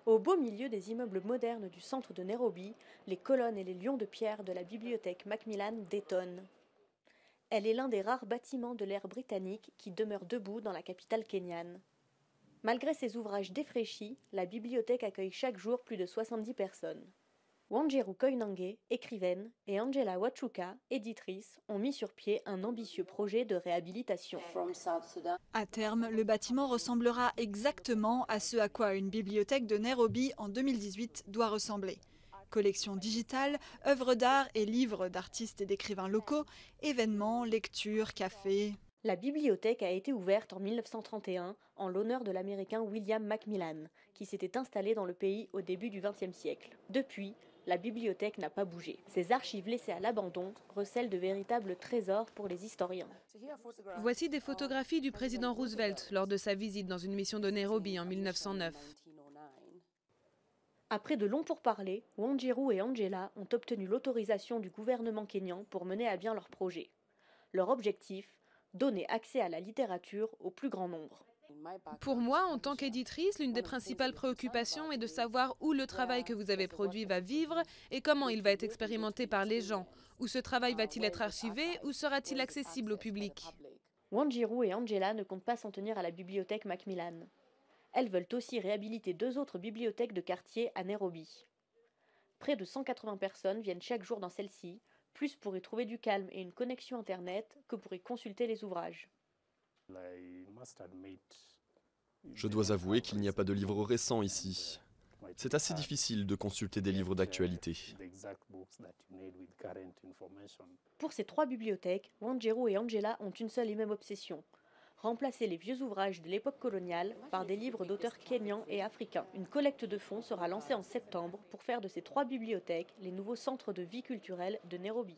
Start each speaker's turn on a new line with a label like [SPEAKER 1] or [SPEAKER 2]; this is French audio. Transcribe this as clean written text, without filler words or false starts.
[SPEAKER 1] Au beau milieu des immeubles modernes du centre de Nairobi, les colonnes et les lions de pierre de la bibliothèque Macmillan détonnent. Elle est l'un des rares bâtiments de l'ère britannique qui demeure debout dans la capitale kenyane. Malgré ses ouvrages défraîchis, la bibliothèque accueille chaque jour plus de 70 personnes. Wanjiru Koinange, écrivaine, et Angela Wachuka, éditrice, ont mis sur pied un ambitieux projet de réhabilitation.
[SPEAKER 2] À terme, le bâtiment ressemblera exactement à ce à quoi une bibliothèque de Nairobi en 2018 doit ressembler. Collection digitale, œuvres d'art et livres d'artistes et d'écrivains locaux, événements, lectures, cafés.
[SPEAKER 1] La bibliothèque a été ouverte en 1931 en l'honneur de l'Américain William Macmillan, qui s'était installé dans le pays au début du XXe siècle. Depuis, la bibliothèque n'a pas bougé. Ses archives laissées à l'abandon recèlent de véritables trésors pour les historiens.
[SPEAKER 3] Voici des photographies du président Roosevelt lors de sa visite dans une mission de Nairobi en 1909.
[SPEAKER 1] Après de longs pourparlers, Wanjiru et Angela ont obtenu l'autorisation du gouvernement kényan pour mener à bien leur projet. Leur objectif, donner accès à la littérature au plus grand nombre.
[SPEAKER 3] Pour moi, en tant qu'éditrice, l'une des principales préoccupations est de savoir où le travail que vous avez produit va vivre et comment il va être expérimenté par les gens. Où ce travail va-t-il être archivé ou sera-t-il accessible au public?
[SPEAKER 1] Wanjiru et Angela ne comptent pas s'en tenir à la bibliothèque Macmillan. Elles veulent aussi réhabiliter 2 autres bibliothèques de quartier à Nairobi. Près de 180 personnes viennent chaque jour dans celle-ci, plus pour y trouver du calme et une connexion Internet que pour y consulter les ouvrages.
[SPEAKER 4] Je dois avouer qu'il n'y a pas de livres récents ici. C'est assez difficile de consulter des livres d'actualité.
[SPEAKER 1] Pour ces 3 bibliothèques, Wanjiru et Angela ont une seule et même obsession: remplacer les vieux ouvrages de l'époque coloniale par des livres d'auteurs kényans et africains. Une collecte de fonds sera lancée en septembre pour faire de ces 3 bibliothèques les nouveaux centres de vie culturelle de Nairobi.